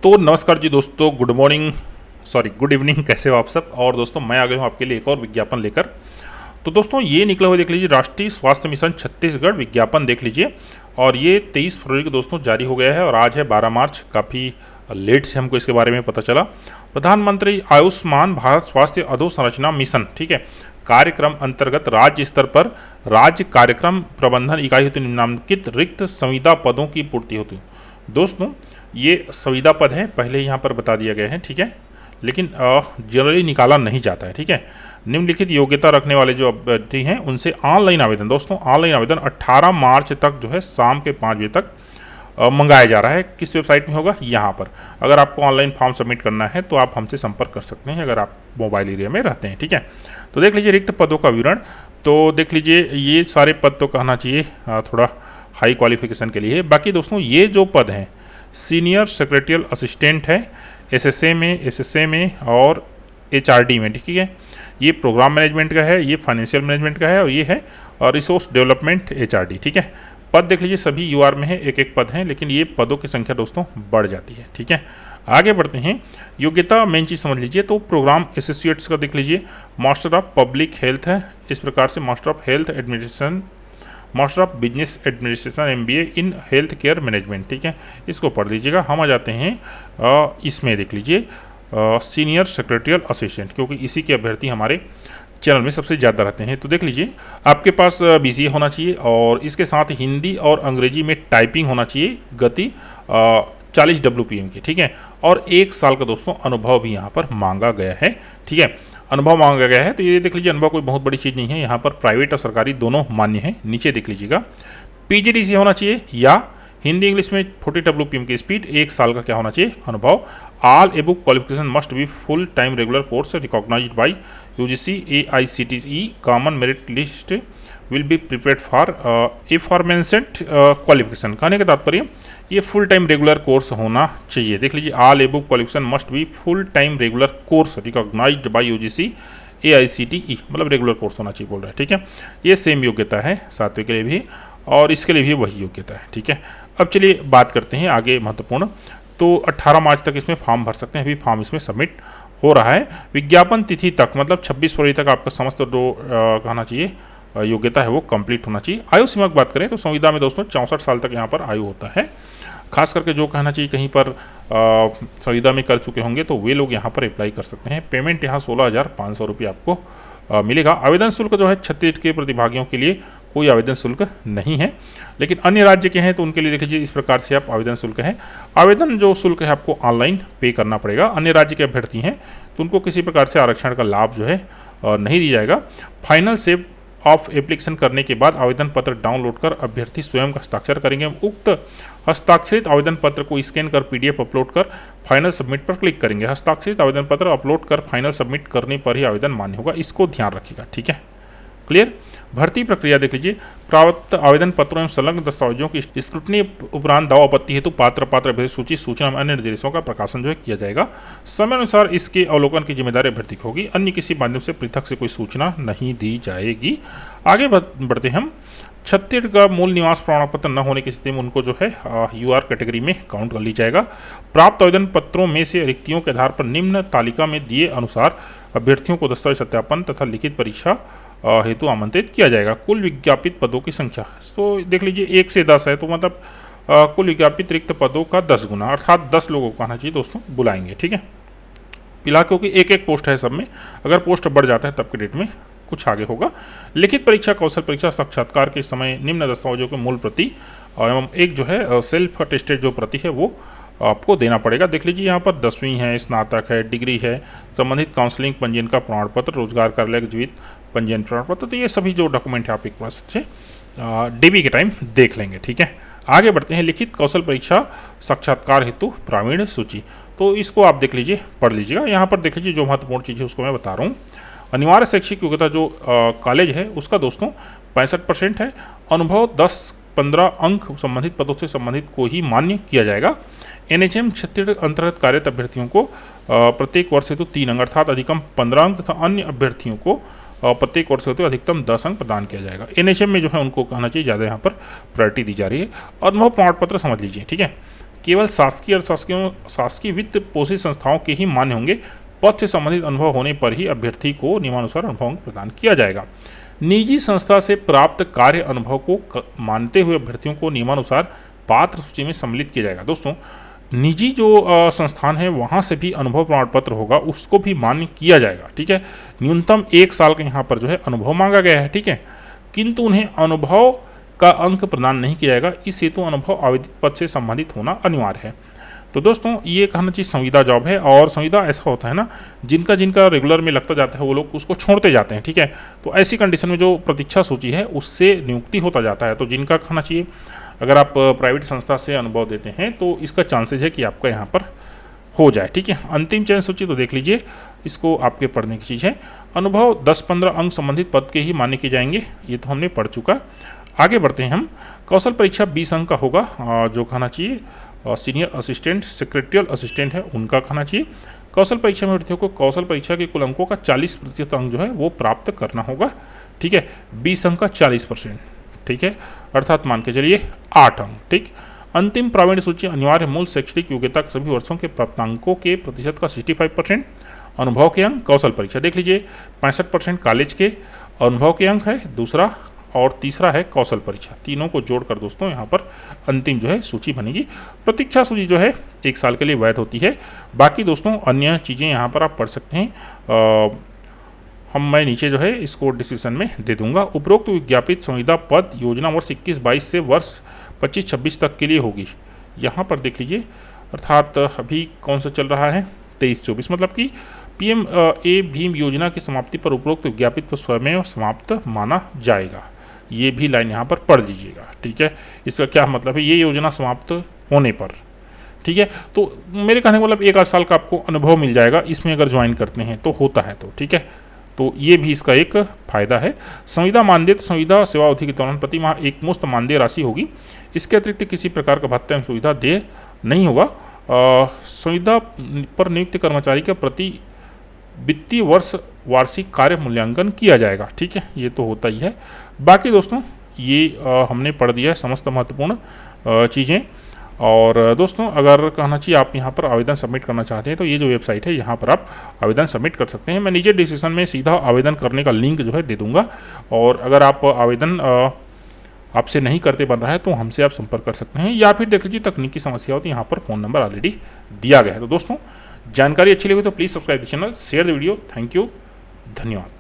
तो नमस्कार जी दोस्तों, good morning, sorry good evening, कैसे हो आप सब। और दोस्तों मैं आ गया हूँ आपके लिए एक और विज्ञापन लेकर। तो दोस्तों ये निकला हुआ देख लीजिए, राष्ट्रीय स्वास्थ्य मिशन छत्तीसगढ़ विज्ञापन देख लीजिए। और ये 23 फरवरी को दोस्तों जारी हो गया है और आज है 12 मार्च। काफ़ी लेट से हमको इसके बारे में पता चला। प्रधानमंत्री आयुष्मान भारत स्वास्थ्य अधोसंरचना मिशन, ठीक है, कार्यक्रम अंतर्गत राज्य स्तर पर राज्य कार्यक्रम प्रबंधन इकाई हेतु निम्नलिखित रिक्त संविदा पदों की पूर्ति होती। दोस्तों ये संविदा पद है, पहले यहाँ पर बता दिया गया है, ठीक है, लेकिन जनरली निकाला नहीं जाता है, ठीक है। निम्नलिखित योग्यता रखने वाले जो अभ्यर्थी हैं उनसे ऑनलाइन आवेदन, दोस्तों ऑनलाइन आवेदन 18 मार्च तक जो है शाम के 5 बजे तक मंगाया जा रहा है। किस वेबसाइट में होगा, यहाँ पर। अगर आपको ऑनलाइन फॉर्म सबमिट करना है तो आप हमसे संपर्क कर सकते हैं अगर आप मोबाइल एरिया में रहते हैं, ठीक है। तो देख लीजिए रिक्त पदों का विवरण। तो देख लीजिए ये सारे पद तो कहना चाहिए थोड़ा हाई क्वालिफिकेशन के लिए है। बाकी दोस्तों ये जो पद हैं सीनियर सेक्रेटरियल असिस्टेंट है, एसएसए में और एचआरडी में, ठीक है। ये प्रोग्राम मैनेजमेंट का है, ये फाइनेंशियल मैनेजमेंट का है और ये है रिसोर्स डेवलपमेंट एचआरडी, ठीक है। पद देख लीजिए सभी यूआर में है, एक एक पद हैं, लेकिन ये पदों की संख्या दोस्तों बढ़ जाती है, ठीक है। आगे बढ़ते हैं। योग्यता मेन चीज़ समझ लीजिए। तो प्रोग्राम एसोसिएट्स का देख लीजिए, मास्टर ऑफ पब्लिक हेल्थ है, इस प्रकार से master of health administration, master of business administration MBA in health care management, ठीक है, इसको पढ़ लीजिएगा। हम आ जाते हैं इसमें देख लीजिए सीनियर सेक्रेटरियल असिस्टेंट, क्योंकि इसी के अभ्यर्थी हमारे चैनल में सबसे ज़्यादा रहते हैं। तो देख लीजिए आपके पास बीसीए होना चाहिए और इसके साथ हिंदी और अंग्रेजी में टाइपिंग होना चाहिए, गति 40 WPM की, ठीक है। और 1 साल का दोस्तों अनुभव भी यहाँ पर मांगा गया है, ठीक है, अनुभव मांगा गया है। तो ये देख लीजिए अनुभव कोई बहुत बड़ी चीज़ नहीं है, यहाँ पर प्राइवेट और सरकारी दोनों मान्य है। नीचे देख लीजिएगा पीजीडीसी होना चाहिए या हिंदी इंग्लिश में 40 WPM की स्पीड, 1 साल का क्या होना चाहिए अनुभव। All above qualification must be full time regular course recognized by UGC AICTE common merit list will be prepared for aforementioned qualification. कहने का तात्पर्य ये फुल टाइम रेगुलर कोर्स होना चाहिए। देख लीजिए all above qualification must be full time regular course recognized by UGC AICTE, मतलब regular course होना चाहिए बोल रहा है, ठीक है। ये सेम योग्यता है 7वें के लिए भी और इसके लिए भी वही योग्यता है, ठीक है। अब चलिए बात करते हैं आगे महत्वपूर्ण। तो 18 मार्च तक इसमें फॉर्म भर सकते हैं, अभी फॉर्म इसमें सबमिट हो रहा है। विज्ञापन तिथि तक मतलब 26 फरवरी तक आपका समस्त जो कहना चाहिए योग्यता है वो कंप्लीट होना चाहिए। आयु सीमा की बात करें तो संविदा में दोस्तों 64 साल तक यहाँ पर आयु होता है। खास करके जो कहना चाहिए कहीं पर संविदा में कर चुके होंगे तो वे लोग यहाँ पर अप्लाई कर सकते हैं। पेमेंट यहाँ 16,500 रुपये आपको मिलेगा। आवेदन शुल्क जो है छत्तीसगढ़ के प्रतिभागियों के लिए कोई आवेदन शुल्क नहीं है, लेकिन अन्य राज्य के हैं तो उनके लिए देख लीजिए इस प्रकार से आप आवेदन शुल्क है। आवेदन जो शुल्क है आपको ऑनलाइन पे करना पड़ेगा। अन्य राज्य के अभ्यर्थी हैं तो उनको किसी प्रकार से आरक्षण का लाभ जो है नहीं दिया जाएगा। फाइनल सेव ऑफ एप्लीकेशन करने के बाद आवेदन पत्र डाउनलोड कर अभ्यर्थी स्वयं का हस्ताक्षर करेंगे। उक्त हस्ताक्षरित आवेदन पत्र को स्कैन कर PDF अपलोड कर फाइनल सबमिट पर क्लिक करेंगे। हस्ताक्षरित आवेदन पत्र अपलोड कर फाइनल सबमिट करने पर ही आवेदन मान्य होगा, इसको ध्यान रखिएगा, ठीक है। क्लियर। भर्ती प्रक्रिया देख लीजिए। प्राप्त आवेदन पत्रों एवं संलग्न दस्तावेजों की स्क्रूटनी उपरांत दावा आपत्ति हेतु पात्र अभ्यर्थी सूची सूचना में अन्य निर्देशों का प्रकाशन जो है किया जाएगा। समय अनुसार इसके अवलोकन की जिम्मेदारी अभ्यर्थी की होगी, अन्य किसी माध्यम से पृथक से कोई सूचना नहीं दी जाएगी। आगे बढ़ते हम। छत्तीसगढ़ का मूल निवास प्रमाण पत्र न होने की स्थिति में उनको जो है UR कैटेगरी में काउंट कर ली जाएगा। प्राप्त आवेदन पत्रों में से रिक्तियों के आधार पर निम्न तालिका में दिए अनुसार अभ्यर्थियों को दस्तावेज सत्यापन तथा लिखित परीक्षा हेतु आमंत्रित किया जाएगा। कुल विज्ञापित पदों की संख्या तो देख लीजिए 1 से 10 है, तो मतलब कुल विज्ञापित रिक्त पदों का 10 गुना, अर्थात 10 लोगों को आना चाहिए दोस्तों बुलाएंगे, ठीक है। फिलहाल क्योंकि एक पोस्ट है सब में, अगर पोस्ट बढ़ जाता है तब के डेट में कुछ आगे होगा। लिखित परीक्षा, कौशल परीक्षा, साक्षात्कार के समय निम्न दस्तावेजों की मूल प्रति एवं एक जो है सेल्फ अटेस्टेड जो प्रति है वो आपको देना पड़ेगा। देख लीजिए यहाँ पर 10वीं है, स्नातक है, डिग्री है, संबंधित काउंसलिंग पंजीयन का प्रमाण पत्र, रोजगार कार्यालय जीवित पंजीयन प्रमाण पत्र, तो ये सभी जो डॉक्यूमेंट है आप एक बार से DB के टाइम देख लेंगे, ठीक है। आगे बढ़ते हैं। लिखित कौशल परीक्षा साक्षात्कार हेतु प्रावीण्य सूची, तो इसको आप देख लीजिए, पढ़ लीजिएगा। यहाँ पर देख लीजिए जो महत्वपूर्ण चीज़ है उसको मैं बता रहा हूँ। अनिवार्य शैक्षिक योग्यता जो कॉलेज है उसका दोस्तों 65% है। अनुभव 10-15 अंक संबंधित पदों से संबंधित को ही मान्य किया जाएगा। NHM छत्तीसगढ़ अंतर्गत कार्यरत अभ्यर्थियों को प्रत्येक वर्ष हेतु 3 अंक अर्थात अधिकतम 15 अंक तथा अन्य अभ्यर्थियों को प्रत्येक वर्ष हेतु अधिकतम 10 अंक प्रदान किया जाएगा। NHM में जो है उनको कहना चाहिए ज़्यादा यहाँ पर प्रायोरिटी दी जा रही है। अनुभव प्रमाण पत्र समझ लीजिए, ठीक है, केवल शासकीय और शासकीय वित्त पोषित संस्थाओं के ही मान्य होंगे। पद से संबंधित अनुभव होने पर ही अभ्यर्थी को नियमानुसार अनुभव प्रदान किया जाएगा। निजी संस्था से प्राप्त कार्य अनुभव को मानते हुए अभ्यर्थियों को नियमानुसार पात्र सूची में सम्मिलित किया जाएगा। दोस्तों, निजी जो संस्थान है वहाँ से भी अनुभव प्रमाण पत्र होगा, उसको भी मान्य किया जाएगा। ठीक है, न्यूनतम 1 साल का यहाँ पर जो है अनुभव मांगा गया है। ठीक है, किंतु उन्हें अनुभव का अंक प्रदान नहीं किया जाएगा। इस हेतु अनुभव आवेदित पद से संबंधित होना अनिवार्य है। तो दोस्तों, ये कहना चाहिए संविदा जॉब है, और संविदा ऐसा होता है ना, जिनका जिनका रेगुलर में लगता जाता है वो लोग उसको छोड़ते जाते हैं। ठीक है, तो ऐसी कंडीशन में जो प्रतीक्षा सूची है उससे नियुक्ति होता जाता है। तो जिनका कहना चाहिए, अगर आप प्राइवेट संस्था से अनुभव देते हैं तो इसका चांसेज है कि आपका यहाँ पर हो जाए। ठीक है, अंतिम चयन सूची तो देख लीजिए, इसको आपके पढ़ने की चीज़ है। अनुभव 10-15 अंक संबंधित पद के ही मान्य किए जाएंगे, ये तो हमने पढ़ चुका। आगे बढ़ते हैं हम। कौशल परीक्षा 20 अंक का होगा, जो कहना चाहिए सीनियर असिस्टेंट सेक्रेटरियल असिस्टेंट है उनका कहना चाहिए। कौशल परीक्षा में अभ्यर्थियों को कौशल परीक्षा के कुल अंकों का 40% अंक जो है वो प्राप्त करना होगा। ठीक है, 20 अंक का 40%। ठीक है, अर्थात मान के चलिए 8 अंक। ठीक, अंतिम प्रावीण्य सूची अनिवार्य मूल शैक्षणिक योग्यता के सभी वर्षों के प्राप्तांकों के प्रतिशत का 65%। अनुभव के अंक कौशल परीक्षा देख लीजिए 65% कॉलेज के अनुभव के अंक है, दूसरा और तीसरा है कौशल परीक्षा। तीनों को जोड़कर दोस्तों यहाँ पर अंतिम जो है सूची बनेगी। प्रतीक्षा सूची जो है 1 साल के लिए वैध होती है। बाकी दोस्तों अन्य चीज़ें यहाँ पर आप पढ़ सकते हैं, मैं नीचे जो है इसको डिस्क्रिप्शन में दे दूंगा। उपरोक्त विज्ञापित संविदा पद योजना वर्ष 21-22 से वर्ष 25-26 तक के लिए होगी। यहाँ पर देख लीजिए, अर्थात अभी कौन सा चल रहा है 23-24, मतलब कि PM-A भीम योजना की समाप्ति पर उपरोक्त विज्ञापित पद स्वयं समाप्त माना जाएगा। ये भी लाइन यहाँ पर पढ़ लीजिएगा। ठीक है, इसका क्या मतलब है, ये योजना समाप्त होने पर। ठीक है, तो मेरे कहने का मतलब 1 साल का आपको अनुभव मिल जाएगा इसमें अगर ज्वाइन करते हैं तो, होता है तो। ठीक है, तो ये भी इसका एक फायदा है। संविदा मानदेय संविदा सेवा अवधि के दौरान प्रति माह एक मुश्त मानदेय राशि होगी। इसके अतिरिक्त किसी प्रकार का भत्ता एवं सुविधा देय नहीं होगा। संविदा पर नियुक्त कर्मचारी का प्रति वित्तीय वर्ष वार्षिक कार्य मूल्यांकन किया जाएगा। ठीक है, ये तो होता ही है। बाकी दोस्तों ये हमने पढ़ दिया है समस्त महत्वपूर्ण चीज़ें। और दोस्तों अगर कहना चाहिए आप यहाँ पर आवेदन सबमिट करना चाहते हैं तो ये जो वेबसाइट है यहाँ पर आप आवेदन सबमिट कर सकते हैं। मैं नीचे डिस्क्रिप्शन में सीधा आवेदन करने का लिंक जो है दे दूँगा। और अगर आप आवेदन आपसे नहीं करते बन रहा है तो हमसे आप संपर्क कर सकते हैं, या फिर देख लीजिए तकनीकी समस्या हो तो यहाँ पर फ़ोन नंबर ऑलरेडी दिया गया है। तो दोस्तों जानकारी अच्छी लगी तो please subscribe the channel, share the video. Thank you, धन्यवाद।